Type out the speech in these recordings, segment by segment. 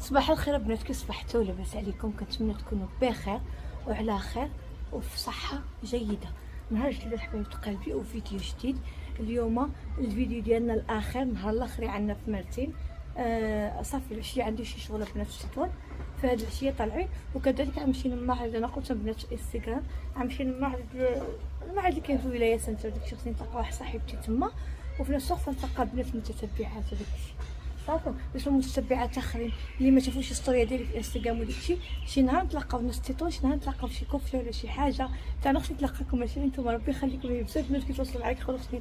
صباح الخير بنات، كي صبحتوا؟ لاباس عليكم؟ كنتمنى تكونوا بخير وعلى خير وفي صحه جيده. نهار جديد حبايب قلبي وفيديو جديد. اليوم الفيديو ديالنا الاخر، نهار الاخر عندنا في مرتين. صافي العشيه عندي شي شغله بنات في التطوان، فهاد العشيه طالعين. وكذلك غنمشي للمعرض، انا قلت بنات في الانستغرام غنمشي للمعرض اللي كاين في ولايه سنتر، داكشي خصني نتلاقى واحد صاحبتي تما، وفي نفس الوقت نتلاقى بنات متتبعات وداكشي صافي. باش المتتبعات اخرين اللي ما شافوش الستوريه ديالي في الانستغرام وداكشي، شي نهار نتلاقاو ناس تيطون، شي نهار نتلاقاو فشي كوفيه ولا شي حاجه. انا خصني نتلاقاكم ماشي نتوما، ربي يخليكم لي بزاف بنات كيتواصلوا معايا كيقولوا خصني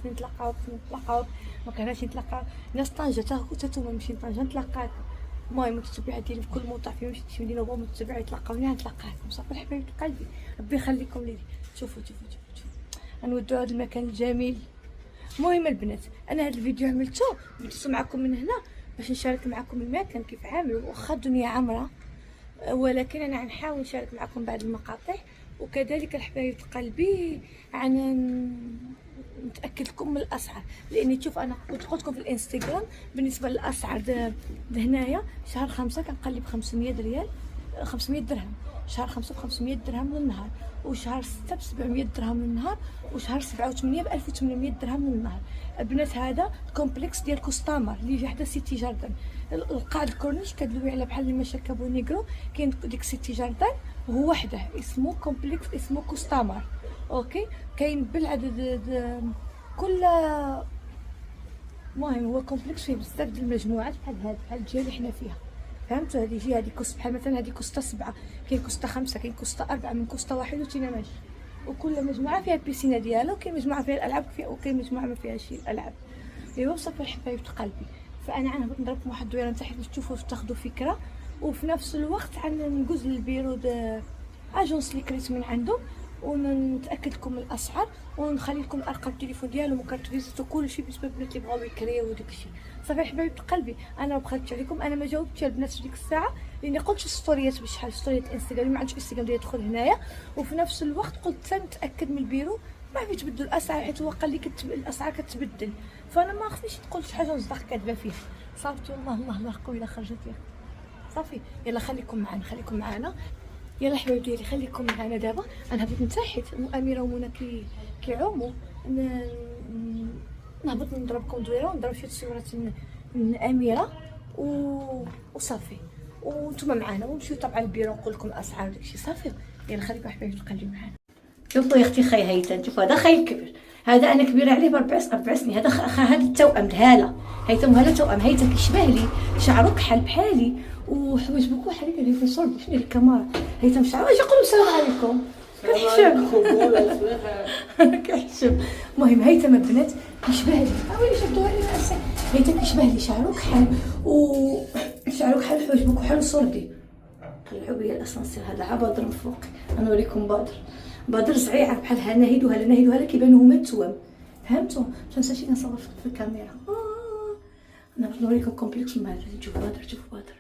نتلاقاو. ما كرهناش نتلاقاو ناس طنجه، حتى نتوما نمشي لطنجه نتلاقاكم. المهم المتتبعات ديالي في كل موطع فين مشيت شي مدينه بغاو متتبعات يتلاقاوني نتلاقاكم صافي الحبايب قلبي، ربي يخليكم لي. شوفوا غنودوا هذا المكان الجميل. المهم البنات، انا هذا الفيديو عملته بديتو معكم من هنا باش نشارك معكم المكان كيف عامل، واخا الدنيا عامره ولكن انا غنحاول نشارك معكم بعض المقاطع. وكذلك الحبايب قلبي نتاكد لكم من الاسعار، لاني تشوف انا قلت لكم في الانستغرام بالنسبه للاسعار هنايا شهر 5 كنقلب 500 ريال 500 درهم، شهر 5 ب 500 درهم للنهار، وشهر 6 ب 700 درهم للنهار، وشهر 7 و8 ب 1800 درهم للنهار. البنات هذا الكومبلكس ديال كوستامر اللي جا حدا سيتي جاردن، القاع الكورنيش كدوي على بحال المشا كابو نيغرو، كاين ديك سيتي جاردن هو وحده اسمه كومبلكس اسمه كوستامر. اوكي، كاين بالعدد كل المهم هو كومبلكس فيه بزاف ديال المجموعات بحال هاد بحال الجهه اللي حنا فيها، فهمتوا؟ هذه جهه هذه كوست، بحال مثلا هذه كوستا 7، كاين كوستا 5، كاين كوستا 4، من كوستا 1 وتينا ماشي، وكل مجموعه فيها البيسينه ديالها، وكاين مجموعه فيها الالعاب وكاين مجموعه ما فيهاش الالعاب. ايوا صافي الحبايب قلبي، فانا غنبغي نضربكم واحد الدويره من تحت باش تشوفوا تاخذوا فكره، وفي نفس الوقت ندوز للبيرو د اجونس اللي كريت من عندهم ونتاكد لكم من الاسعار، ونخلي لكم الارقام التليفون ديالهم وكارت فيزيت وكلشي بالنسبه للبنات اللي بغاو يكريو وداكشي. صافي حبايب قلبي، انا بخلت عليكم، انا ما جاوبتش البنات في ديك الساعه لاني قلت ستوريات بشحال ستوريات انستغرام، ما عنديش انستغرام ديال يدخل هنايا، وفي نفس الوقت قلت نتاكد من البيرو ما بغيتش يتبدلوا الاسعار، حيت هو قال لي الاسعار كتبدل، فانا ما خصنيش نقول شي حاجه ونصدق كاذبه فيها. صافي الله قوي خرجت لي. صافي يلا خليكم معنا يلا حبايبي ديالي خليكم معنا. دابا انا هبط من تحت، اميره ومنى كيعوموا، نهبط نضربكم دويره ونضرب شي تصويرات من اميره وصافي، وانتم معنا ونمشيو طبعا البيرو نقول لكم الاسعار وداكشي. صافي يلا خليكم حبايبي تقلبوا معنا. شوفوا يا اختي خاي هيثم، شوفوا هذا خاي الكبير، هذا انا كبيره عليه ب4 سنين، هذا التوأم هاله، هيثم هاله توأم، هيثم كيشبه لي، شعره كحل بحالي وحوايجبك وحالي اللي في صلب. شنو الكاميرا؟ هيثم شعره اجي قولوا السلام عليكم. كيحشم. المهم هيثم البنات كيشبه لي، ويلي شدوها لي راسي، هيثم كيشبه لي، شعره كحل حوايجبك وحال صلبي. طلعوا بيا الاسانسير، هذا عبادر من فوق، غنوريكم بادر زعيعه بحال ها نهيد وهلا كيبانوا هما التوام، فهمتوا؟ متنساش نصور في الكاميرا. انا باش نوريكم كومبلكس من هذا. شوفوا بادر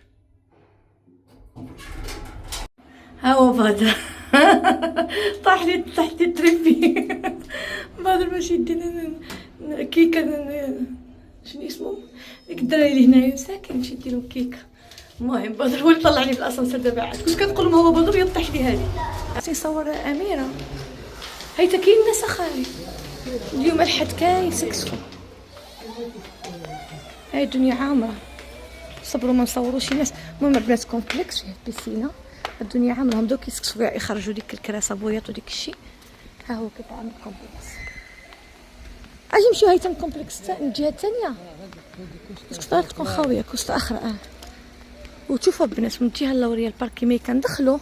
ها هو بادر. طاح لي تحت التريبي. بادر باش يدينا كيكه، شنو اسمه ديك الدراري اللي هنايا ساكن نشد لهم كيكه. المهم بادر هو اللي طلعني في الاسانسير دابا، عاد كنت كنقول هو بادر يطيح لي هذه. عرفتي نصور اميره هيتا كاين ناس اخرين اليوم الحد كيسكسوا، هاي الدنيا عامره، صبروا ما نصوروش الناس. المهم البنات كومبلكس فيه بيسينه، الدنيا عامره، هم دوك كيسكسوا يخرجوا ديك الكراسه بوياط وديك الشيء. ها هو كيتعامل كومبلكس. اجي نمشيو هيثم كومبلكس الجهه الثانيه، كوستا تكون خاويه، كوستا اخرى. وتشوفوا البنات من الجهه اللوريه البارك كيما كندخلوا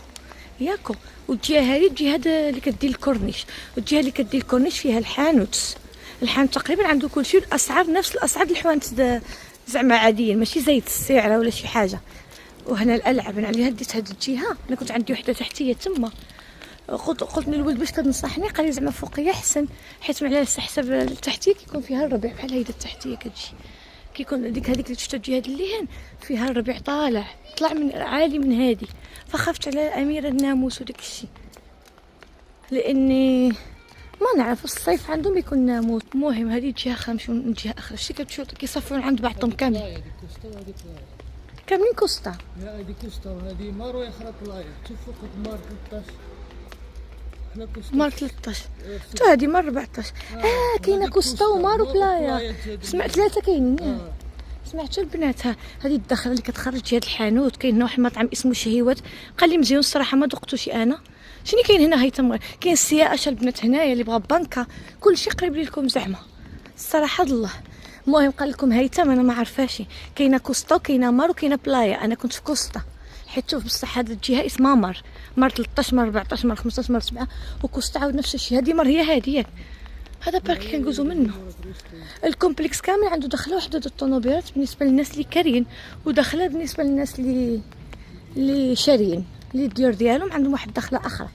ياكو، والجهه هذه الجهه اللي كدير الكورنيش، والجهه اللي كدير الكورنيش فيها الحانوت تقريبا عنده كلشي، الاسعار نفس الاسعار الحوانت زعما عاديين، ماشي زايد السعر ولا شي حاجه. وهنا الالعاب انا عليها ديت هاد الجهه، انا كنت عندي وحده تحتيه تما، قلت للولد باش كتنصحني، قال لي زعما فوقيه احسن، حيت على حسب التحتيه كيكون فيها الربيع، بحال هيدا التحتيه كتجي كيكون هذيك اللي شفتها الجهه اللي فيها الربيع طلع من عالي من هادي، فخفت على اميره الناموس وداك الشيء، لاني ما نعرف الصيف عندهم يكون ناموس. المهم هذه جهه خامشه من جهه اخرى، شتي كتمشيو كيصفون عند بعضهم كامل. كاملين كوستا. لا هذه كوستا وهذه مار ويخرى بلايا. شوف فوق مار 13. حنا كوستا مار 13 شتو هادي مار 14. كاينه كوستا ومار وبلايا. سمعت 3 كاينين. سمعتوا البنات هذه الدخله اللي كتخرج هاد الحانوت. كاين واحد المطعم اسمه شهيوات قال لي مزيون الصراحه ما ذقتوش انا. شنو كاين هنا هيثم؟ كاين السياشه البنات هنايا اللي بغا بنكه كلشي قريب لكم زعما الصراحه الله. المهم قال لكم هيثم انا ما عارفاش كاينه كوستا وكاينه مار وكاينه بلايا. انا كنت في كوستا حيت شوف بصح هاد الجهه اسمها مار. مار 13 مار 14 مار 15 مار 7 وكوستا عاود نفس الشيء. هادي مار هي هادي ياك هذا باكي كنجوزو منه. الكومبلكس كامل عنده دخله وحده د الطوموبيلات بالنسبه للناس اللي كارين ودخله بالنسبه للناس اللي شاريين اللي الديور ديالهم عندهم واحد دخله اخرى.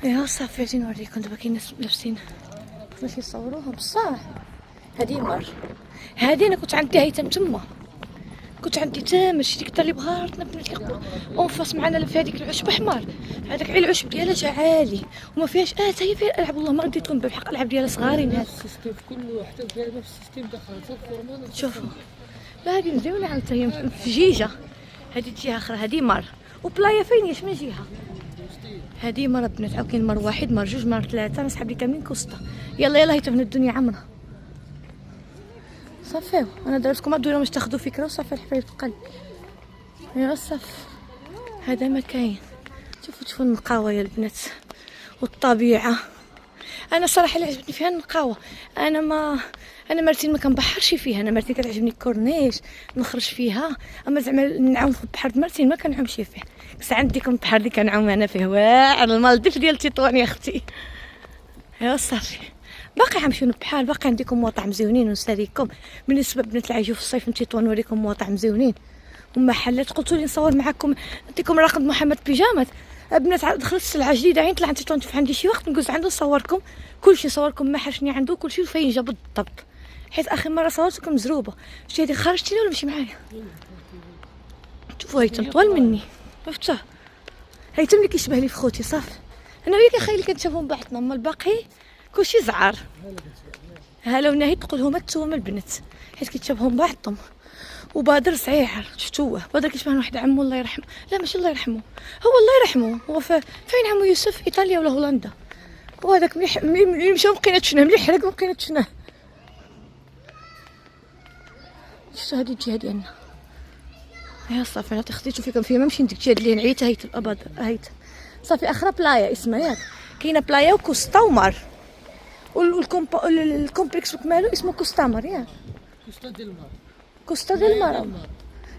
يا صافي غادي نوريكم دابا كاين ناس لابسين كيفاش يصوروها بصح. هذه مار هذه انا كنت عندي هيثم تما كنت عندي تامر شتي كثر اللي بغارتنا بنات اللي اونفاس معنا في هذيك العشب حمار. هذاك غير العشب ديالها جا عالي وما فيهاش حتى هي فيها العاب. والله ما رديت لهم بالحق العاب ديالها صغارين. هاد السيستم في كل وحده فيها نفس السيستم دخلت الفورمال. شوفوا لا هذه مزيونه عاوتاني هي في جيجه. هذه جهه اخرى هذه مار وبلايا فين ياش من جهه. هذه مار بنات عاود كاين مار واحد مار جوج مار ثلاثه. انا صحابي كاملين كوستا. يلا يلا هيتو الدنيا عمرها صافي. انا درتكم الدويره باش تاخذوا فكره وصافي الحبايب القلب. يا صافي هذا ما كاين. شوفوا النقاوه يا البنات والطبيعه. انا صراحه اللي عجبتني فيها النقاوه. انا مرتين ما كنبحرش فيها. انا مرتين كتعجبني الكورنيش نخرج فيها. اما زعما نعوم في البحر مرتين ما كنعومش فيه. بس عندكم البحر اللي كنعوم انا فيه واعر المالديف ديال تطوان يا اختي. يا صافي باقي غنمشيو للبحر. باقي عندكم مواطع مزيونين ونساليكم. بالنسبه بنات اللي عايشوا في الصيف نمشي تطوان نوريكم مواطع مزيونين ومحلات. قلتوا لي نصور معكم نعطيكم رقم محمد بيجامات. بنات دخلت سلعه جديده عين طلعت تطوان في عندي شي وقت نجوز عنده نصوركم كلشي. نصوركم ما حرشني عنده كلشي فين جا بالضبط. حيت اخر مره صورتكم مزروبه. شتي هذه خرجتيني ولا مشي معايا؟ شوفوا هيثم طوال مني شفتوه. هيثم اللي كيشبه لي في خوتي صافي. انا وياك اخي اللي كنشوفوا من بعضنا. اما الباقي كلشي زعار. هلا وناهي تقول هما نتوما البنات حيت كيتشابهوا من بعضهم. وبادر صعير شفتوه. بادر كيشبه واحد عمو الله يرحمه. لا ماشي الله يرحمه هو الله يرحمه. هو فين عمو يوسف ايطاليا ولا هولندا. وهذاك ملي مشاو بقينا تشناه ملي حرق بقينا تشناه. شفتوا هذه الجهه ديالنا. يا صافي انا تخديتو فيكم فيها ما نمشي نديك الجهه اللي نعيت هيت الابد هيت صافي. اخرى بلايا اسمها ياك كاينه بلايا وكوستا ومار. الكومبلكس بكمالو اسمه كوستا مار ياك. كوستا ديال المار. كوستا ديال المار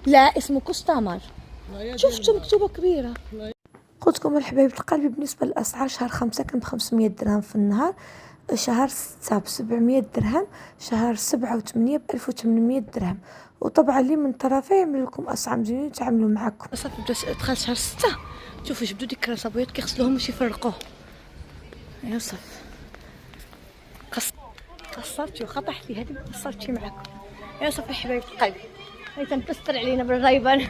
لا اسمه كوستا مار. شفتوا مكتوبه كبيره. قلت لكم الحبايب القلبي بالنسبه للاسعار شهر 5 كان ب500 درهم في النهار. شهر 6 ب700 درهم. شهر 7 و8 ب1800 درهم. وطبعا اللي من طرفه يعملوا لكم اسعار مزيانين يتعاملوا معكم. صافي دخل شهر 6 شوفوا جبدوا ديك الكراسابويات كيغسلوهم باش يفرقوه. يا صافي قصرتي وخا طحتي هذه قصرتي معكم. يا صافي حبايب القلب هاي تنبستر علينا بالغيبان.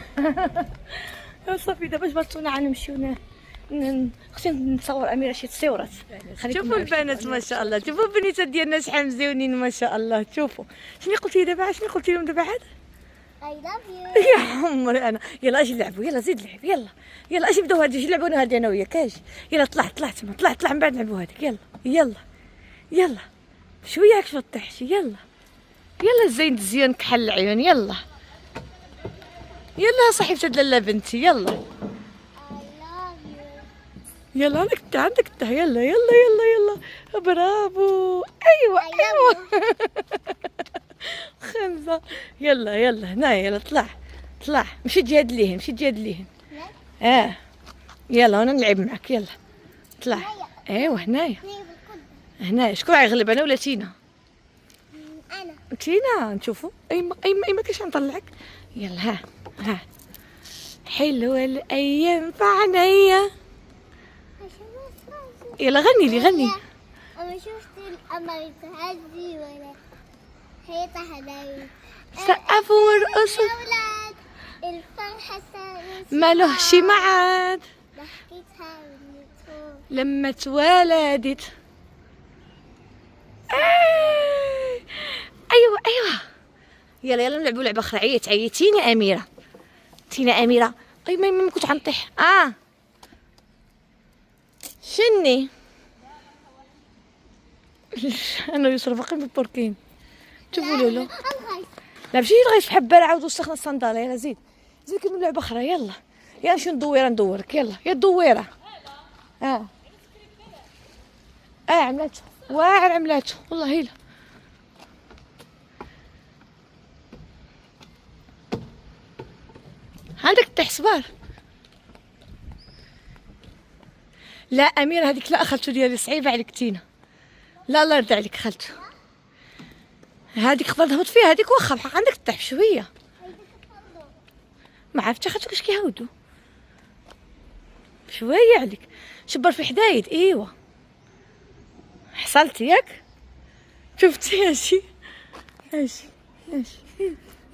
يا صافي دابا جبرتونا غنمشيو خصني نصور اميره شي تصويرات. شوفوا البنات ما شاء الله. شوفوا البنيتات ديالنا شحال مزيونين ما شاء الله. شوفوا شنو قلتي دابا شنو قلتي لهم دابا عاد I love you. يا عمري انا. يلا اجي نلعبوا يلا زيد لعب يلا يلا اجي نبداو هادي نلعبوا هادي انا وياك اجي يلا طلع تما طلع من بعد نلعبوا هاديك يلا شويه هاك شطحشي يلا زين كحل العيون يلا صاحبتي لاله بنتي يلا I love you. يلا عندك انت يلا برافو ايوه خمسه يلا هنايا يلا طلع مشي جهاد ليهن يلا انا نلعب معك يلا طلع ايوا هنايا شكون غيغلب انا ولا تينا؟ أنا. تينا نشوفوا اي ما كاينش نطلعك. يلا ها حلوه الايام في عينيا. يلا غني لي أما شفت القمر تهدي ولا حيطة حلاوي. سقفوا وارقصوا أولاد الفرحة ما لهش ميعاد ضحكتها والنطور. لما اتولدت. ايوه يلا يلا نلعبوا لعبه اخرى. عيطيني اميره، تينا اميره. اي ما كنت غنطيح. شني انا يسرا باقي مبركين. شوفوا لولو لا ماشي نغيس بحال بارع عاودوا سخنا الصنداله. يلا زيد كملوا لعبه اخرى. يلا نمشيو ندورك. يلا يا الدويره. عملاتو واعر عملاتو والله. لا عندك طيح صبار. لا اميره هذيك لا خالتو ديالي صعيبه عليك تينا. لا الله يرضى عليك خالتو. هذيك خضر تهبط فيها هذيك واخا بحق عندك طيح شويه. ما عرفتش خالتو كيفاش كيهودو شويه عليك. شبر في الحدايد. ايوا حصلتي ياك شفتي. اجي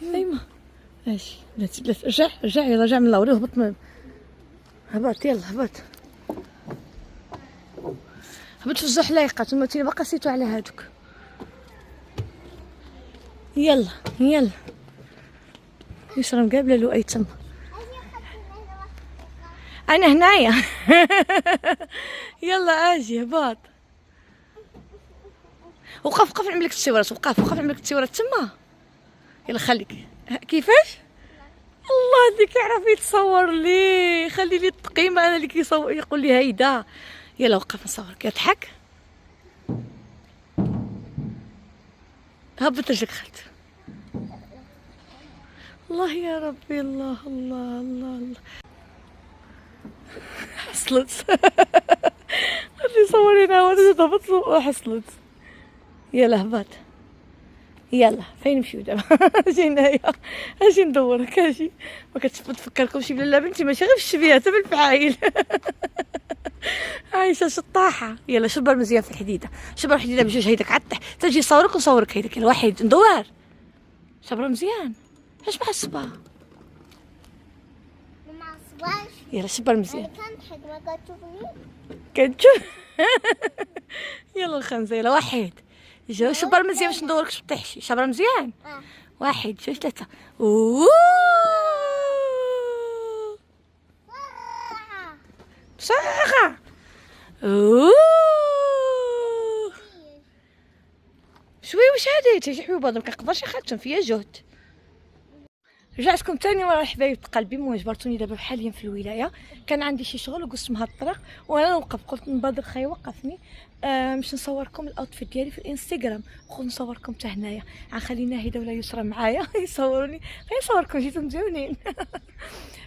ايما اجي بلاتي رجع يلا رجع من اللوري وهبط. هبط يلا هبط في الزحليقات وما تينا باقا سيتو على هادوك. يلا يسرا مقابله لؤي تما. انا هنايا يلا اجي هباط. وقف نعمل لك التصويرات. وقف نعمل لك التصويرات تما. يلا خليك. كيفاش الله هذيك يعرف يتصور لي. خلي لي التقييمه انا اللي كيصور يقول لي هيدا. يلا وقف نصورك. يضحك. هبط رجلك خالتي. الله يا ربي. الله حصلت اللي صورينا وانا ضبط وحصلت. يلا هبط. يلا فين نمشيو دابا؟ اجي هنايا اجي ندورك. اجي ما كتفكركم شي بلا بنتي ماشي غير في الشبيه حتى بالفعايل عايشه شطاحه. يلا شبر مزيان في الحديده. بجوج هيداك عطح تجي نصورك ونصورك. هيداك يلا واحد ندور. شبر مزيان. اش مع الصبا؟ ما عصباش. يلا شبر مزيان. كنضحك ما كتشوفني. كتشوف يلا الخمسه. يلا واحد جوج شبر مزيان باش ندورك باش مطيحش. شبر مزيان. واحد جوج ثلاثه. بصراحه شويه واش هادي تيجي حبيبه ما كنقدرش يخدم فيا جهد. رجعتكم تاني ورا حبايب قلبي. المهم جبرتوني دابا حاليا في الولايه. كان عندي شي شغل وقصت مها الطريق وانا نوقف. قلت نبادر خاي وقفني باش نصوركم الاوتفيت ديالي في الانستغرام. قلت نصوركم حتى هنايا. غنخلي ناهده ولا يسرى معايا يصوروني. غيصوركم جيتو مزيونين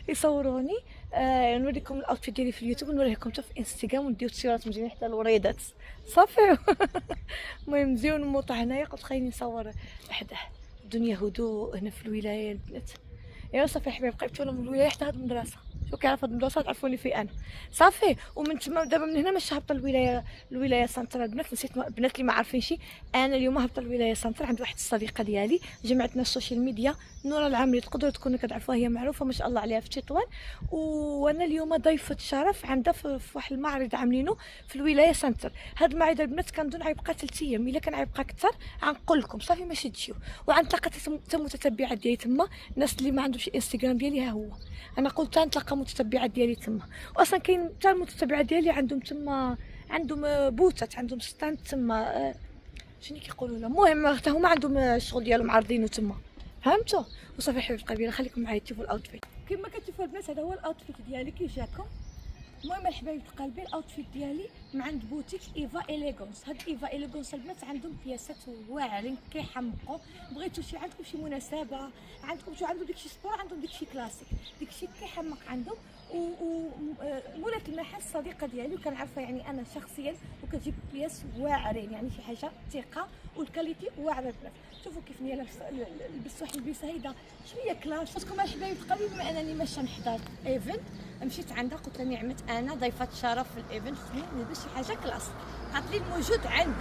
يصوروني. نوريكم الاوتفيت ديالي في اليوتيوب ونوريكم حتى في الانستغرام ونديو تصويرات مزيانين حتى الوريدات صافي. المهم مزيون موطع هنايا. قلت خليني نصور وحده. الدنيا هدوء هنا في الولايه البنات. يا صافي حبايب قربت ولا من الولايه حتى هاد المدرسه. شو كيعرف هاد المدرسه تعرفوني في انا صافي. ومن تما دابا من هنا ماشي هابطه الولايه سنتر. البنات نسيت البنات اللي ما عارفينش انا اليوم هابطه الولايه سنتر عند واحد الصديقه ديالي جمعتنا السوشيال ميديا. نورا العامري تقدروا تكونوا كتعرفوها هي معروفه ما شاء الله عليها في تطوان. وانا اليوم ضيفه شرف عندها في واحد المعرض عاملينه في الولايه سنتر. هاد المعرض البنات كنظن غيبقى 3 ايام. الا كان غيبقى اكثر غنقول لكم صافي ماشي تجيو. وغنتلاقى حتى متتبعات ديالي تما. الناس اللي ما عندهمش انستغرام ديالي ها هو انا قلت نتلاقى متتبعات ديالي تما. واصلا كاين حتى المتتبعات ديالي عندهم تما عندهم بوتات عندهم ستاند تما. شنو كيقولوا لها. المهم حتى هما عندهم الشغل ديالهم عارضينه تما فهمتوا. وصافي حبيب قلبي خليكم معايا تشوفوا الاوتفيت. كما كتشوفوا البنات هذا هو الاوتفيت ديالي كي جاكم. المهم الحبايب قلبي الاوتفيت ديالي من عند بوتيك ايفا اليغونس. هاد ايفا اليغونس البنات عندهم بياسات واعرين كيحمقوا. بغيتو شي عندكم شي مناسبه عندكم شو عندهم داكشي سبور عندهم داكشي كلاسيك داكشي كيحمق عندهم. مولات المحل الصديقه ديالي وكنعرفها يعني انا شخصيا وكتجيب بياس واعرين يعني شي حاجه ثقه والكاليتي واعره البنات. شوفوا كيف هي لبست واحد البيسه هيدا شويه كلاس. قلتلكم الحبايب قلبي بما انني ماشيه نحضر ايفنت مشيت عندها قلت لها نعمت انا ضيفه شرف في الايفنت خصني نلبس شي حاجه كلاس. قالت لي الموجود عندي.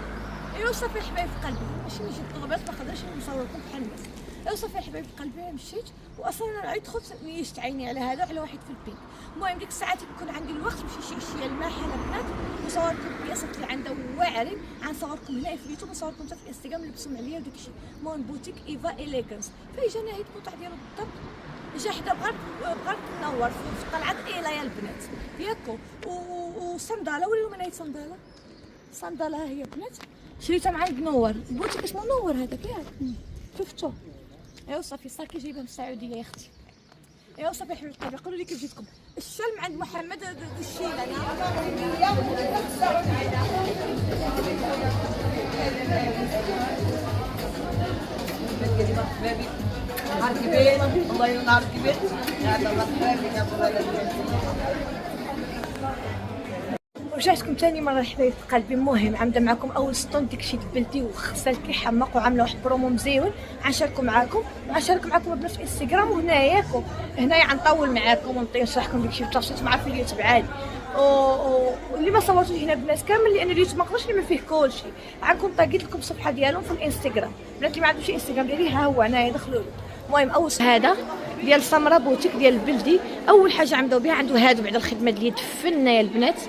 ايوا صافي الحبايب قلبي ماشي نجي طلبات ما نقدرش نصوركم بحال الناس. صافي الحبايب قلبي مشيت، واصلا انا عيد خفت ميشت عيني على هذا وعلى واحد في البيك. المهم ديك الساعات يكون عندي الوقت نمشي شي عشيه الماحله البنات ونصوركم البياسات اللي عندها واعرين، غنصوركم هنا في اليوتيوب ونصوركم حتى في الانستغرام لبسهم عليا وداك الشيء. المهم بوتيك ايفا اليغانس، فاجا ناهيت القطع ديالو بالضبط، جا حدا بغا ننور في طلعت ايلا يا البنات ياكو وصنداله. وريهم انا هي صنداله ها هي بنات شريتها مع عند نور بوتيك اسمه نور هذاك ياك شفتو. ايوا صافي صاكي جايبها من السعوديه يا اختي. ايوا صافي الحبيب القلب قولوا لي كيف جيتكم الشال من عند محمد الشيلاني. نهار كبير والله نهار كبير يا الله حبيبي يا ورجعتكم ثاني مره حبايب قلبي. المهم عامله معكم اول سطون داكشي البلدي وغسل كيحمق وعامله واحد برومو مزيون غنشاركو معكم البنات في الانستغرام. وهنايا هنايا غنطول معكم ونشرحكم داكشي بالتفصيل مع في اليوتيوب عادي. واللي ما صورتوش هنا البنات كامل لان اليوتيوب ما نقدرش نعمل فيه كلشي. غنكون طاقيت لكم الصفحه ديالهم في الانستغرام. البنات اللي ما عندهمش انستغرام ديالي ها هو هنايا دخلوا له. المهم اول هذا ديال سمره بوتيك ديال البلدي. اول حاجه عملوا بها عنده هادو بعد الخدمه ديال الفنه يا البنات،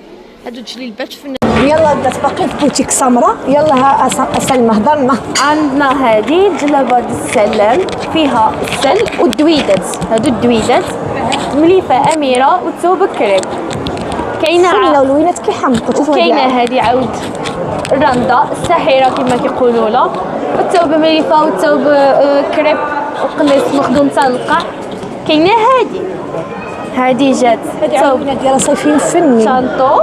هادو تجليبات فنه. يلا بدات باقي في بوتيك سمره. يلا ها سلمى هضرنا. عندنا هذه جلابه د السلام فيها السل والدويدات، هادو الدويدات مليفه اميره والثوب كريب. كاينه فنه ولوينات كيحمقوا. وكاينه هذه عاود الرنده الساحره كما كيقولوا لها، والثوب مليفه والثوب كريب وقميص مخدوم تنقع. كاينه هذه جات ثوب ديال صيفي فني شانطو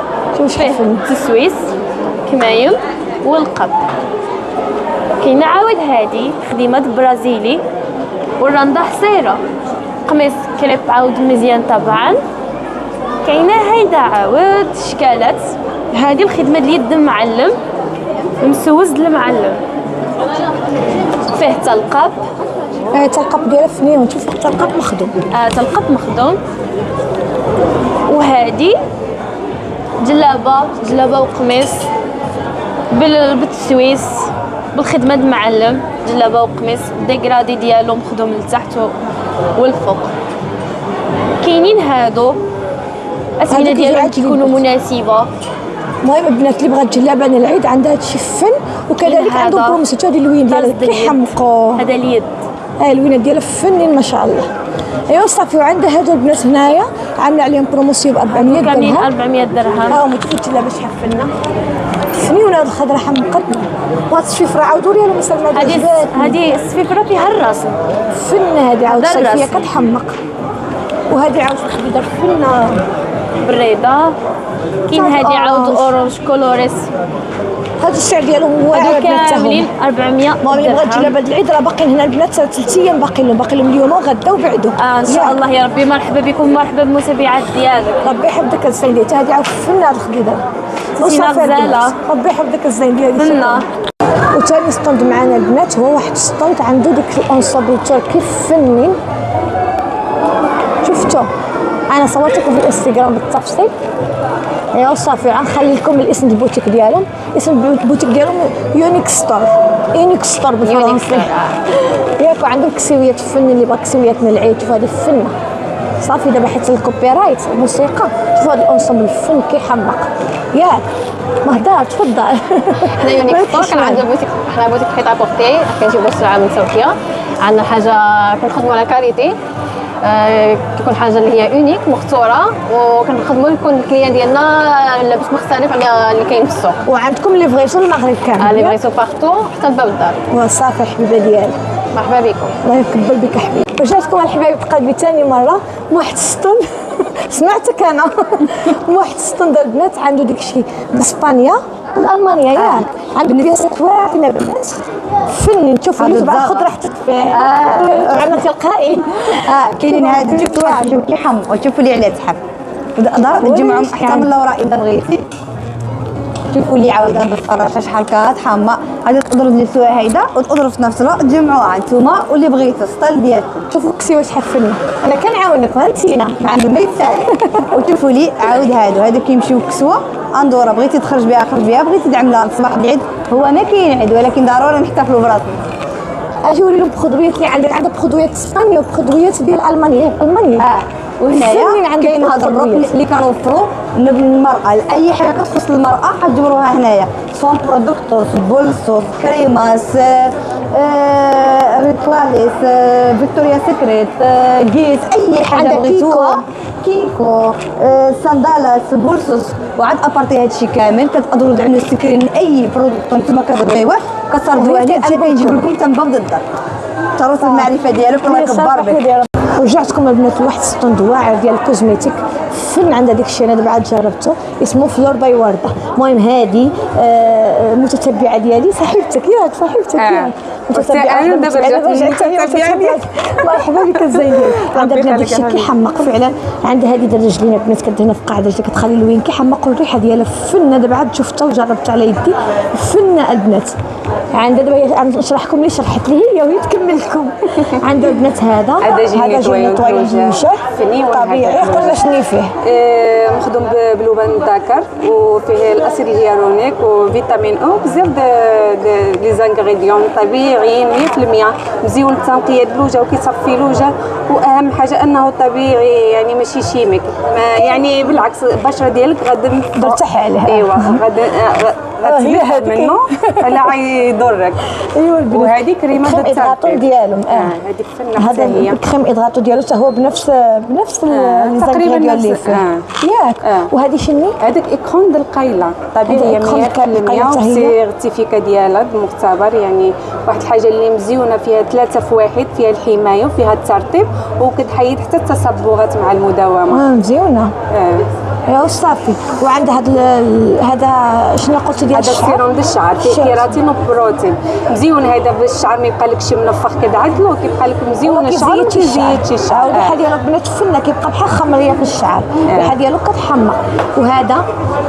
فيه تسويس كمايم والقب. كاينه عاود هذه خديمه برازيلي والرنده حصيره، قميص كريب عاود مزيان طبعا. كاينه هيدا عاود شكالات، هذه الخدمه ديال اليد معلم مسوز المعلم، فيه تلقاب. تلقاب ديالها فنيون، شوف تلقاب مخدوم. تلقاب مخدوم. وهذه جلابه وقميص بالتسويس بالخدمه المعلم، جلابه وقميص ديكرادي ديالو مخدوم لتحت والفوق. كاينين هادو الاسمنه ديالهم كيكونوا مناسبه. المهم البنات اللي بغات جلابه للعيد عندها هادشي فن، وكذلك عندهم بروموسيون ديال الوين ديالها كيحمقوا. هذا اليد الوينات ديالها فنين ما شاء الله. ايوا صافي. وعندها هادو البنات هنايا عامله عليهم بروموسيون ب 400 درهم. كاملين 400 درهم. هما تفوت جلابه شحال فنه فنيونه. هاد الخضره حمقتني. وهاد السفيفره عاودوا لي لهم سلمى. هذه السفيفره فيها الرسم فنه، هذه عاود صيفيه كتحمق. وهذه عاود الخديده فنه بريده. كاين هذه عاود اورانج كولوريس. هذا السعر ديالهم هو كاملين 400 درهم. مامي بغات جلابه العيد راه باقيين هنا البنات 3 ايام باقي لهم اليوم وغدا وبعدو. ان شاء الله يا ربي. مرحبا بكم، مرحبا بالمتابعات ديالك. ربي يحفظك الزين ديالك. هذه عاود فنه هاد الخديده غزاله. ربي يحفظك الزين ديالك. فنه. وثاني ستوند معنا البنات هو واحد ستوند عنده ديك الانصابل تركي فنين. شفتوا انا صورت لكم في الانستغرام بالتفصيل. ايوا صافي غنخلي لكم الاسم البوتيك ديالهم. اسم البوتيك ديالهم يونيك ستور بالفرنسي. ياك عندهم كسويات فن اللي بغا كسويات من العيد. شوف هذه فنه صافي. دابا حيت الكوبي رايت الموسيقى. شوف هذا الانصامبل الفن كيحمق ياك. ما هضر تفضل. حنا يونيك ستور كان عندنا بوتيك، حنا بوتيك حيطه بورتي كنجيبو السلعه من تركيا. عندنا حاجه كنخدموا على كاليتي، تكون حاجه اللي هي يونيك مختوره، وكنخدموا يكون الكليان ديالنا لابس مختلف على اللي كاين في السوق. وعندكم ليفريسون المغرب كامل؟ ليفريسون بارتو حتى لباب الدار. وصافي حبيبه ديالي مرحبا بكم. الله يكبر بك حبيبي. رجعتكم الحبايب قلبي ثاني مره. واحد السطون سمعتك انا. واحد السطون ديال البنات عنده داكشي اسبانيا والمانيا ياك. عنده بياسات واعره البنات فني. تشوفوا اليوتيوب خضره حتى عمل تلقائي. كاينين هاد شفتوا واحد كيحمقوا. شوفوا لي على تحف نقدر نجمعهم حتى من الوراء اذا بغيتي. شوفوا لي عاود هاد الفراشه شحال كتحمق. غادي تقدروا تجلسوها هيدا وتقدروا في نفس الوقت تجمعوها نتوما واللي بغيتو ستايل ديالكم. شوفوا كسيوه شحال فنه. انا كنعاونك نسينا مع البيت تاعي. وشوفوا لي عاود هادو كيمشيو كسوه اندوره. بغيتي تخرج بها خرج بها، بغيتي تعملها لصباح العيد. هو ما كاين عيد ولكن ضروري نحتفلوا براسنا. اجي نوري لهم بخضويات اللي عندك بخضويات اسبانيا وبخضويات ديال المانيا. وهنايا كاين هذا الركن اللي كنوفروا للمراه لاي حاجه كتخص المراه كتجبروها هنايا، سون برودكتوس، بولسوس، كريماس، ريتواليس، فيكتوريا سيكريت، جيس، اي حاجه بغيتوها، كيكو، ساندالاس، بولسوس. وعاد ابارتي هادشي كامل كتقدروا تعملوا سكرين اي برودكت نتوما كتبغيوه كتصرفوها لي، انا كنجيب لكم تنبض الدار تراث المعرفه ديالك الله يكبر بك. رجعتكم البنات لواحد ستوند واعر ديال الكوزميتيك فن عندها داك الشيء انا دابا عاد جربته اسمه فلور باي ورده. المهم هذه متتبعه ديالي صاحبتك ياك متتبعه انا دابا رجعت مرحبا بك الزين عندها بنات داك الشيء كيحمق فعلا. عندها هذه ديال الرجلين البنات كدهنها في قاعده كتخلي الوين كيحمق والريحه ديالها فنه. دابا عاد شفتها وجربتها على يدي فنه البنات. عندها دابا نشرح لكم اللي شرحت لي هي وهي تكمل لكم. عندها البنات هذا جيل نطويج المشاح طبيعي قلنا شنو فيه مخدوم بلبن الذكر وفيه الاسيد الهيالورونيك وفيتامين او بزاف لي زانغريديون طبيعيين 100% مزيون للتنقيه اللوجه وكيصفي لوجه. واهم حاجه انه طبيعي يعني ماشي شيميك يعني بالعكس البشره ديالك غادي ترتاح عليه. ايوا غتريح منه لا غيضرك. ايوا البنات وهذه كريمه الادغاطون ديالهم هذيك فنه هذا الكريم ادغاطو ديالو حتى هو بنفس تقريبا ديال اللي فيه ياك. وهذه شنو هذاك ايكون ديال القيله طبيعيه 100% والسيرتيفيكا ديالها مختبر. يعني واحد الحاجه اللي مزيونه فيها 3 في 1 فيها الحمايه وفيها الترطيب وكتحيد حتى التصبغات مع المداومه. مزيونه يا صافي. وعند هذا شنو قلت ديال الشعر؟ هذا سيروم ديال الشعر فيه كيراتين وبروتين مزيون. هذا باش الشعر ما يبقى لكش منفخ كتعدلو كيبقى لك مزيون الشعر ما كيزيدش الشعر. الريحه ديالو بنات فنه كيبقى بحال خمريه في الشعر. الريحه ديالو كتحمق. وهذا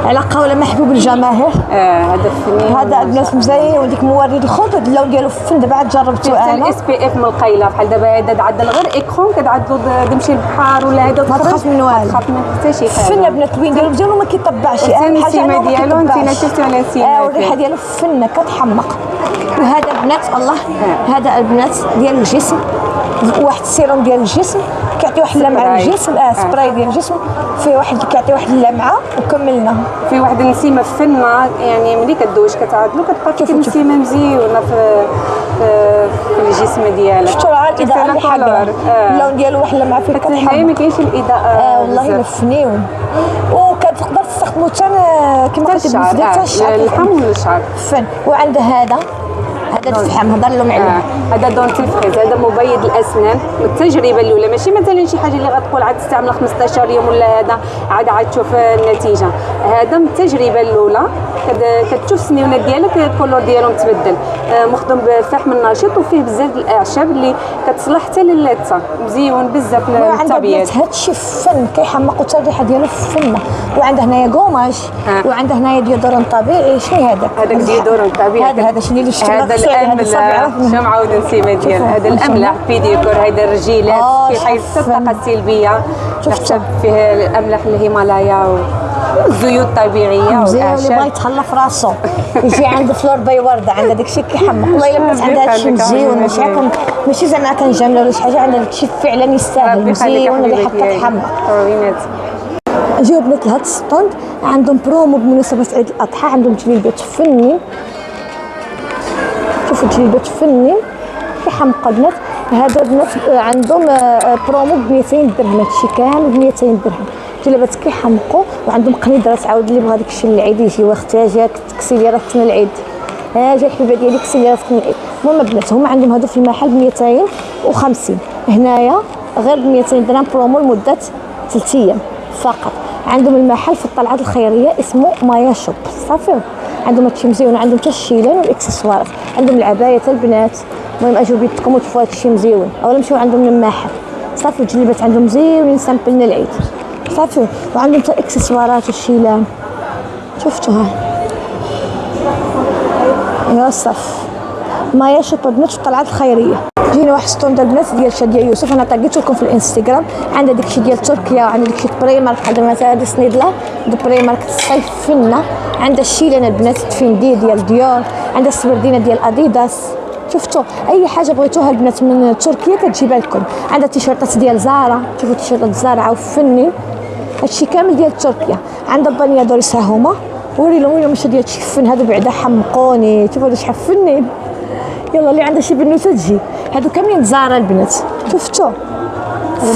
على قول محبوب الجماهير هذا فني هذا البنات مزيان وديك مورد الخضر اللون ديالو فن. دابا عاد جربته انا الاس بي اف من القيله بحال دابا هذا تعدل غير ايكرون كتعدلو تمشي للبحر ولا هذا ما تخاف من والو تخاف من حتى شي حاجه. فن البنات الوين ديالو مزيان وما كيطبعش. اهم حاجه ديالو انت شفتي على سيمه والريحه ديالو فنه كتحمق. وهذا البنات الله هذا البنات ديال الجسم واحد السيروم ديال الجسم كيعطي واحد اللمعه للجسم. سبراي ديال الجسم فيه واحد كيعطي واحد اللمعه وكملنا. في واحد النسيمه فنه يعني ملي كدوش كتعادلو كتبقى ديك النسيمه مزيونه في الجسم ديالك. شفتوا راه الاضاءه اللي حاضره اللون ديالو واحد اللمعه فيه كتحمق ما كاينش الاضاءه والله مفنيون. وكتقدر تستخدمو حتى كما قلت حتى الشعر اللحم والشعر فن. وعنده هذا الفحم هضر لهم عليه. هذا دونتيفريز هذا مبيض الاسنان. التجربه الاولى ماشي مثلا شي حاجه اللي غتقول عاد تستعمل 15 يوم ولا هذا عاد تشوف النتيجه. هذا من التجربه الاولى كتشوف السنيونات ديالك الكولور ديالهم تبدل. مخدوم بالفحم النشيط وفيه بزاف د الاعشاب اللي كتصلح حتى للثه مزيون بزاف للتبييض. هذا الشيء فن كيحمقوا حتى الريحه ديالو فنه. وعنده هنايا قماش وعنده هنايا ديودورون طبيعي. شنو هذاك ديودورون طبيعي هذا شنو اللي شفتو الاملاح شنو معاود نسيمه ديال هذا الاملاح بيديكور. هذا الرجيلات كيحيد حتى الطاقه السلبيه حسب فيه الاملاح الهيمالايا والزيوت الطبيعيه والأعشاب. اللي بغى يتهلا في راسو يجي عند فلور باي ورده عندها داك الشيء كيحمق. والله الا بنات عندها هادشي مزيون ماشي زعما كنجامله ولا شي حاجه. عندها داك الشيء فعلا يستاهل مزيون اللي حتى كتحمق. جاو بنات لهاد السطوند عندهم برومو بمناسبه عيد الاضحى. عندهم جليبات فني شوفوا جليبات فني كيحمقوا البنات. هذا البنات عندهم برومو ب 200 درهم. هادشي كامل ب 200 درهم. جليبات كيحمقوا. وعندهم قنيدرات عاود اللي بغى داكشي للعيد يجي واختها جات تكسي لي راسنا العيد. جا الحبيبه ديالي كسي لي راسنا العيد. المهم البنات هما عندهم هادو في المحل ب 250 هنايا غير ب 200 درهم برومو لمده 3 ايام فقط. عندهم المحل في الطلعات الخيريه اسمه مايا شوب صافي. عندهم هادشي مزيون. عندهم حتى الشيلان والاكسسوارات. عندهم العبايه حتى البنات. المهم اجيو بيدكم وتشوفوا هادشي مزيون اولا نمشيو عندهم للمحل صافي. الجليبات عندهم مزيونين سامبلنا العيد صافي. وعندهم حتى اكسسوارات والشيلان شفتوها يا صف. مايا شوب البنات في الطلعات الخيريه. جينا واحد ستوند البنات ديال شاديه يوسف انا طاقيت لكم في الانستغرام. عندها داكشي ديال تركيا وعندها داكشي بري مارك بحال مثلا هذه سنيدله بري مارك الصيف فنه. عندها الشيلان البنات تفيندي ديال ديور. عندها السبردينه ديال اديداس شفتوا اي حاجه بغيتوها البنات من تركيا كتجيبها لكم. عندها تيشيرتات ديال زارا، شوفوا تيشيرتات زارا عفنين، هادشي كامل ديال تركيا. عندها بانيادوريس ها هما، وري لهم واش ديال تشفن هادو بعدا حمقوني، شوفوا هادو حفنين. يلا اللي عندها شي بنوته تجي، هادو كاملين زارا البنات، شفتوا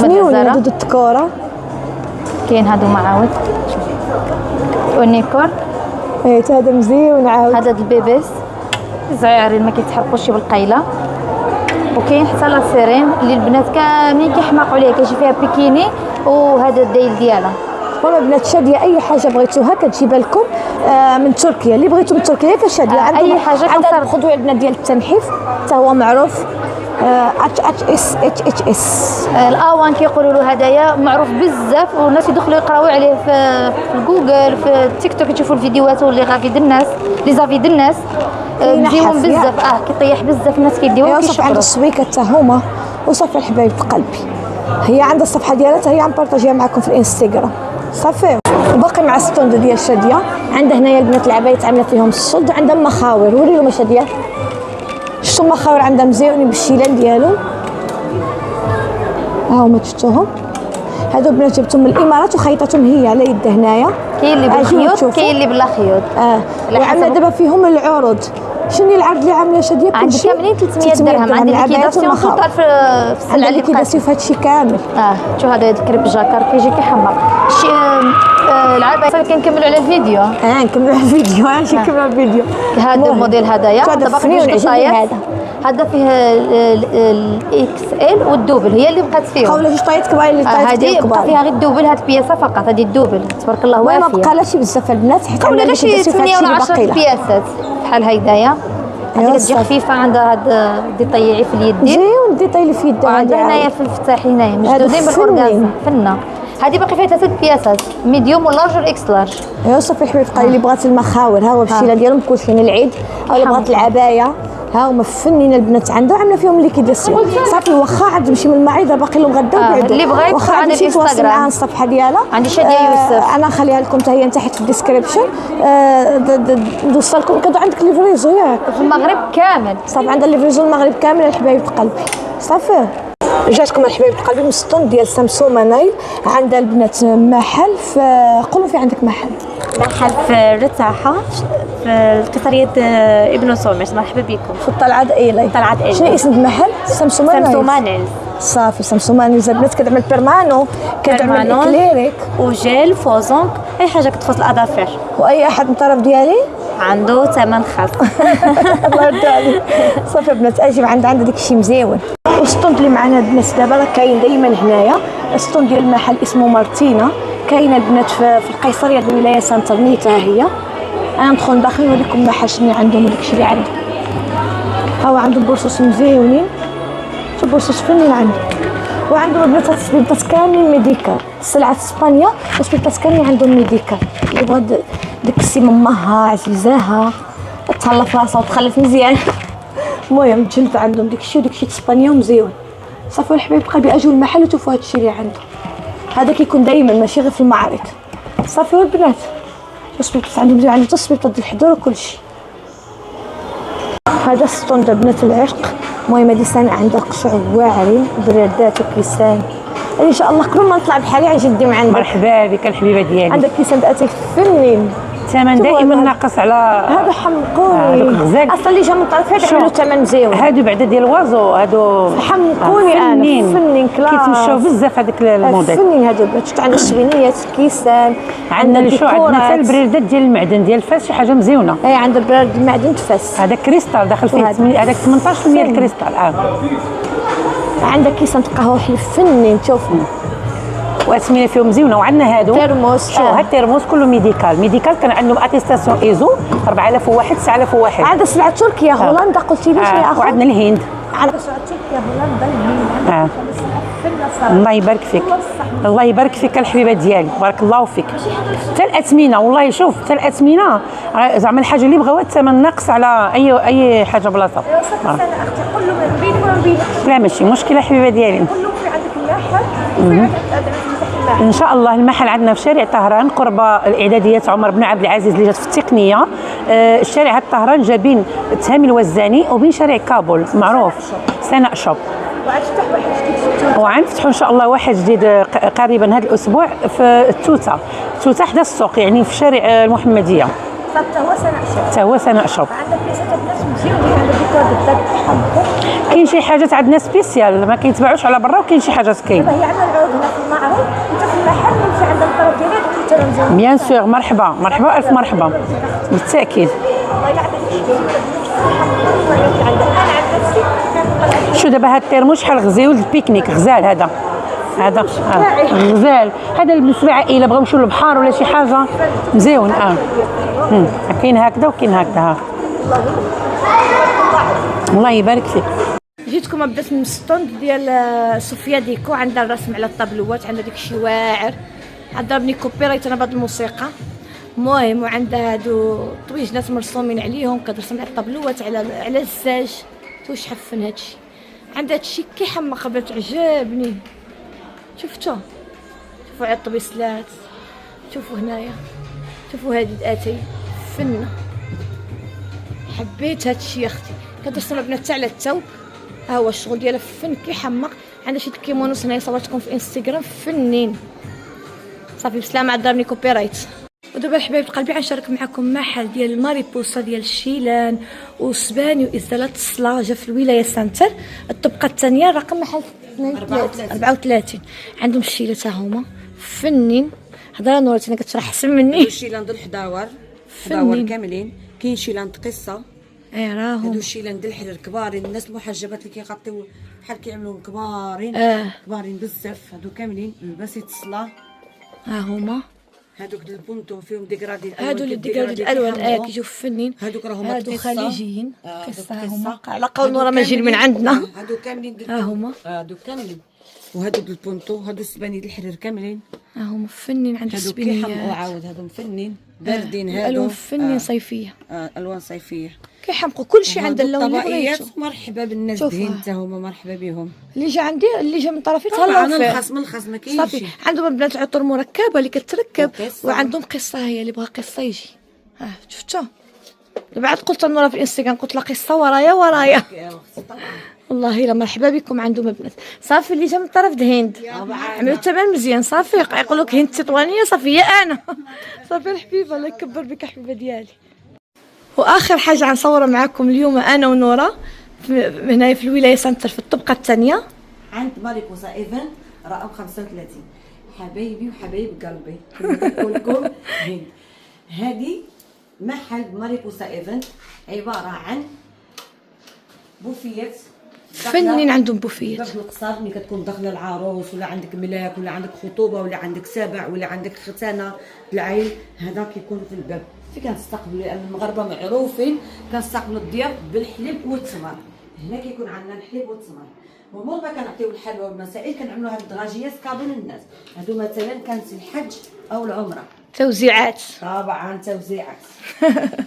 فنيون هادو التكوره. كاين هادو معاود ونيكور، ايه هذا مزيون عاود. هذا البيبيس زعيرين ما كيتحرقوش بالقيله. وكاين حتى لا سيرين اللي البنات كاملين كيحماقوا عليها، كيجي فيها بيكيني وهذا الديل ديالها. والله بنات شاديه اي حاجه بغيتوها كتجيبها لكم من تركيا. اللي بغيتو من تركيا كشاديه اي حاجه. عندها خذوا البنات ديال التنحيف حتى هو معروف HHS. الاوان كيقولوا له هدايا معروف بزاف، والناس يدخلوا يقراو عليه في جوجل، في التيك توك، يشوفوا الفيديوهات اللي غافي الناس لي زافي د الناس مزيون بزاف. كيطيح بزاف الناس كيديوها وصافي. عند السويكه حتى هما وصافي الحبايب قلبي. هي عندها الصفحه ديالها، هي غنبارطاجيها معكم في الانستغرام صافي. وباقي مع ستوند ديال شاديه. عندها هنايا البنات العبايات عامله فيهم الصد، عندها مخاور. وري لهم شاديه شفتوا المخاور عندها مزيونين بالشيلان ديالهم، ها هما شفتوهم. هادو بنات جبتهم من الامارات وخيطتهم هي على يد هنايا. كاين اللي بالخيوط كاين اللي بلا خيوط. وعندنا دابا فيهم العروض. شنو العرض اللي عامله شاديه؟ عندي كاملين 300 درهم. عندي ليكيداسيون توتال في السلعه اللي ليكيداسيون في هادشي كامل. شو هذا الكريب جاكار كيجي كيحمر العباية. صافي كنكملوا على الفيديو. نكملوا على الفيديو. ماشي نكملوا على الفيديو. هذا الموديل هدايا. هذا باقي جوج طايات. هذا فيه الاكس ال والدوبل، هي اللي بقات فيهم. قولوا جوج طايات كبار اللي طايات هذه بقى فيها غير الدوبل. هاد البياسه فقط، هذه الدوبل تبارك الله وافيه. ما بقالهاش بزاف البنات، حيت ولا غير شي 8 ولا 10 بياسات بحال هيدايا. هذيك تجي خفيفه، عندها هاد ديطايعي في اليد، زيون ديطاي اللي في يدها. وعندها هنايا في الفتاح هنايا مشدودين بالأورغازا فنه. هذه باقي فيها 3 بياسات، ميديوم ولارج والاكس لارج. صافي الحبيب قال اللي بغات المخاور ها هو بالشيله ديالهم كلشي العيد، او اللي بغات العبايه ها هما فنين البنات عندها عامله فيهم ليكيداسيون. صافي واخا عاد تمشي من المعيد باقي لهم غدا وبعدو. اللي بغيت واخا عندي تمشي تواصل الانستغرام معها الصفحه ديالها. عندي شاديه يوسف. انا نخليها لكم حتى هي تحت في الديسكريبشن. ندوصلكم كادو. عندك ليفريزو ياك في المغرب كامل. صافي عندها ليفريزو المغرب كامل الحبايب قلبي. صافي جاتكم الحبايب قلبي من ستون ديال سامسوما نايل. عندها البنات محل في قولوا في عندك محل في الرتاحة في قصرية ابن سومر. مرحبا بكم في الطلعة إيلي. شنو اسم المحل؟ سامسوما نايل. صافي سامسوما نايل البنات كتعمل بيرمانو، كتعمل اكليريك وجيل فوزونك، اي حاجة كتخص الاظافر. واي احد من الطرف ديالي عنده ثمن خاص. الله يرضى عليك. صافي البنات اجي عندها داكشي مزيون. والسطوند اللي معنا البنات دابا راه كاين دائما هنايا. السطوند ديال المحل اسمه مارتينا، كاينه البنات في القيصريه ديال ولايه سانترنيتا. ها هي انا ندخل داخل نوريكم المحل شنو عندهم وداكشي اللي عندهم. ها هو عندهم بورصوص مزيونين، شوف بورصوص فنين عندهم. وعندهم البنات السبيطات كاملين ميديكال، السلعه في اسبانيا والسبيطات كاملين عندهم ميديكال. اللي بغات ديك السي ماماها عزيزاها تهلا في راسها وتخلف مزيان. المهم تجلت عندهم داكشي وداكشي في اسبانيا ومزيون. صافي الحبايب قلبي اجوا المحل وشوفوا هادشي اللي عندهم. هذا كيكون دائما ماشي غير في المعارض. صافي البنات السبيطات عندهم مزيون، عندهم حتى السبيطات ديال الحضور وكلشي. هذا السطون ديال بنات العشق. المهم هادي سنة عندها قشع واعرين برادات وكيسان. ان شاء الله قبل ما نطلع بحالي غنجي نديم عندك. مرحبا بك الحبيبه ديالي. عندك كيسان داتي فنين، الثمن دائما ناقص على هذا حمقوني. اصلا اللي جا من طرف هذا عملوا ثمن مزيون. هادو بعدا ديال الوازو هادو حمقوني. انا فنين كلاس كيتمشاو بزاف هذاك الموديل فنين. هادو شفت عندنا الشوينيات الكيسان، عندنا الديكورات، عندنا حتى البريدات ديال المعدن ديال الفاس شي حاجه مزيونه. عندنا براد المعدن تفاس. هذا كريستال داخل فيه هذاك 18% الكريستال. عندك كيسان قهوه حليب فنين شوفوا واسميه فيهم مزيونه. وعندنا هادو ترموس. شو هاد الترموس كله ميديكال كان عندهم اتيستاسيون ايزو 4001 9001. عندنا سلعه تركيا هولندا قلتي لي شنو اخر. وعندنا الهند. عندنا سلعه تركيا هولندا الهند. الله يبارك فيك. الله يبارك فيك الحبيبه ديالي، بارك الله فيك. حتى الاثمنه والله شوف حتى الاثمنه زعما الحاجه اللي بغاوها الثمن ناقص على اي حاجه بلاصه. انا اختي قول له من بيني ومن بينك. لا ماشي مشكله حبيبه ديالي. قول له في عندك المحل ان شاء الله. المحل عندنا في شارع طهران قرب الاعداديه عمر بن عبد العزيز اللي جات في التقنيه. الشارع هاد طهران جا بين تهامي الوزاني وبين شارع كابول معروف سناء شوب. وغنفتحوا ان شاء الله واحد جديد قريبا هذا الاسبوع في التوته حدا السوق، يعني في شارع المحمديه. حتى هو سناء شوب. عندك بيسات الناس مزيان عندك ديكور بالذات تاعهم. كاين شي حاجات عندنا سبيسيال ما كيتباعوش على برا، وكاين شي حاجات كاين. هي عندنا العروض هنا في المعرض، انت في المحل نمشي عند الطرف ديالك حتى نزيد. بيان سور، مرحبا الف مرحبا بالتاكيد. والله الا عندك انا عن نفسي شو دابا هاد الترموش شحال غزيول البيكنيك، غزال هذا غزال هذا بالنسبه للعائله بغاو يمشيو للبحر ولا شي حاجه مزيون. كاين هكذا وكاين هكذا. الله يبارك فيك. جيتكم بدات من ستوند ديال صوفيا ديكو، عندها الرسم على الطابلوات، عندها داكشي واعر، ضربني كوبيرايت انا بهاد الموسيقى. المهم وعندها هادو طويجنات مرسومين عليهم، كترسم على الطابلوات على الزاج. واش حفن هادشي، عندها هادشي كيحمق بنات، عجبني. شفتوا على الطبيسلات، شوفوا هنايا، شوفوا هادي الاتاي فنه. حبيت هادشي يا اختي، كترسم البنات حتى على الثوب. ها هو الشغل ديالها فن كيحمق. عندها شي كيمونوس هنايا صورتكم في انستغرام فنين. صافي بسلامه عذرني كوبي رايت. ودابا الحبايب قلبي غنشارك معكم محل ديال الماريبوسا ديال الشيلان وسباني وازالات الصلا، جا في الولايه سنتر الطبقه الثانيه، رقم محل 34. عندهم الشيله حتى هما فنين. هضره نورتي انا كتشرح احسن مني. الشيلان ديال الحداور كاملين. كاين شيلان قصه راهم هادو الشيلان ديال الحرير كبارين، الناس المحجبات اللي كيغطيو بحال كيعملوا كبارين. كبارين بزاف هادو كاملين. لباسيت الصلاه ها هما هادوك البونطون فيهم ديكرادي، هادو اللي ديكرادي الالوان كيجيو فنين. هادوك راهم هادو خليجيين قصه هما على قول نورا ما جايين من عندنا. هادو كاملين ها هما هادو كاملين. وهادو البونطون هادو السباني ديال الحرير كاملين. ها هما فنين. عند هادو السبانيات كيحمقوا عاود هادو فنين باردين. هادو الوان فنين صيفيه. الوان صيفيه كيحمقوا كلشي عند اللون اللي بغيتو. مرحبا بالناس دهين حتى هما مرحبا بهم. اللي جا عندي اللي جا من طرفي تهلاو فيه. من الخصم ما كاينش. صافي عندهم البنات عطور مركبه اللي كتركب، وعندهم قصه هي اللي بغى قصه يجي. شفتوا دابا عاد قلت لنورا في الانستغرام، قلت لها قصه ورايا والله الا مرحبا بكم. عندهم البنات صافي اللي جا من طرف دهند عملوا الثمن مزيان. صافي يقول لك هند تطوانيه صافي يا انا صافي الحبيبه الله يكبر بك حبيبه ديالي. واخر حاجه غنصورها معكم اليوم انا ونورا هنايا في الولايه سنتر في الطبقه الثانيه عند ماريبوسا ايفن رقم 35. حبايبي وحبايب قلبي كنقول لكم هذه محل ماريبوسا ايفن عباره عن بوفيات فنين. عندهم بوفيات باب القصر ملي كتكون داخله العروس ولا عندك ملاك ولا عندك خطوبه ولا عندك سبع ولا عندك ختانه العيل، هذا كيكون في الباب. في كنستقبلوا لان المغاربه معروفين كنستقبلوا الضياف بالحليب والتمر. هنا كيكون عندنا الحليب والتمر، ومور ما كنعطيو الحلوى والمسائل كنعملوا هاد الدراجيات كادو للناس. هادو مثلا كانت الحج او العمره توزيعات. طبعا توزيعات.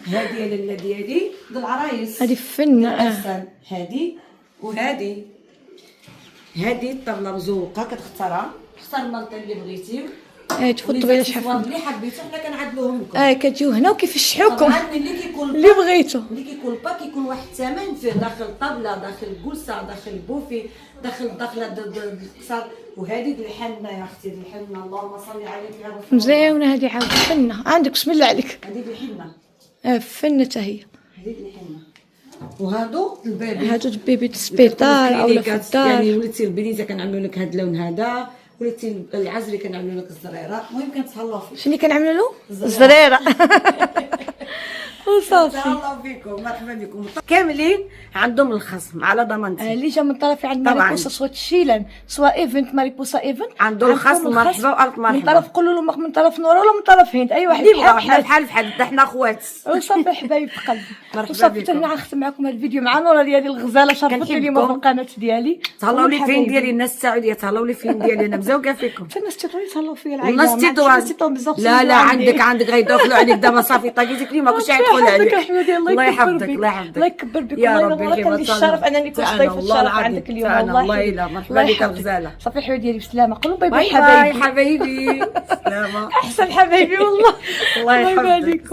هذه لاله ديالي العرايس، هذه فن. هذه وهذه الطبله مزوقه كتختارها، اختار المنطقه اللي بغيتي. تفوت طويله شحال اللي حبيتو حنا كنعدلوهم لكم. كتجيو هنا وكيفشحوكم اللي كيكون اللي بغيتو. اللي كيكون با كيكون واحد الثمن فيه داخل الطبله، داخل الجلسه، داخل البوفي، داخل القصر. وهذه الحنه يا اختي الحنه اللهم صل عليك يا رب. مزيونه هذه عاود فنه عندك بسم الله عليك. هذه الحنه فنه حتى هي. هذه الحنه. وهادو البيبي، هادو البيبي السبيطار او في الدار. يعني وليتي البنيته كنعملوا لك هذا اللون هذا، وليتي العزري كنعملوا لك الزريره. المهم كنتهلاو فيك. شنو اللي كنعملوا له؟ الزريره. وصافي الله فيكم مرحبا بكم كاملين. عندهم الخصم على ضمانتي. اللي جا من طرفي عند ماريبوسا سواء الشيلان سواء ايفنت ماريبوسا ايفنت عنده الخصم. مرحبا والف مرحبا. من طرف قولوا له من طرف نورا ولا من طرف هند، اي واحد بحال حنا اخوات. وصافي حبايب قلبي. وصافي حتى هنا غنختم معكم هذا الفيديو مع نورا ديالي الغزاله شرفتني اليوم في القناه ديالي. تهلاو لي فين ديالي الناس السعوديه، تهلاو لي فين ديالي انا مزوقه فيكم. حتى الناس تيطوي تهلاو فيا العائله. الناس تيطوي لا عندك غيدخلوا عليك دابا. صافي طاقيتك لي ما كنتش غيدخلوا عليك. الله يحفظك الله يكبر بك. يا ربي لي الشرف انني كنت ضيفه الشرف عندك اليوم. والله الا مرحبا بك الغزاله. صافي حبيبي ديالي بسلامه. قولوا باي باي باي حبايبي. سلامه احسن حبايبي والله. الله يحفظك.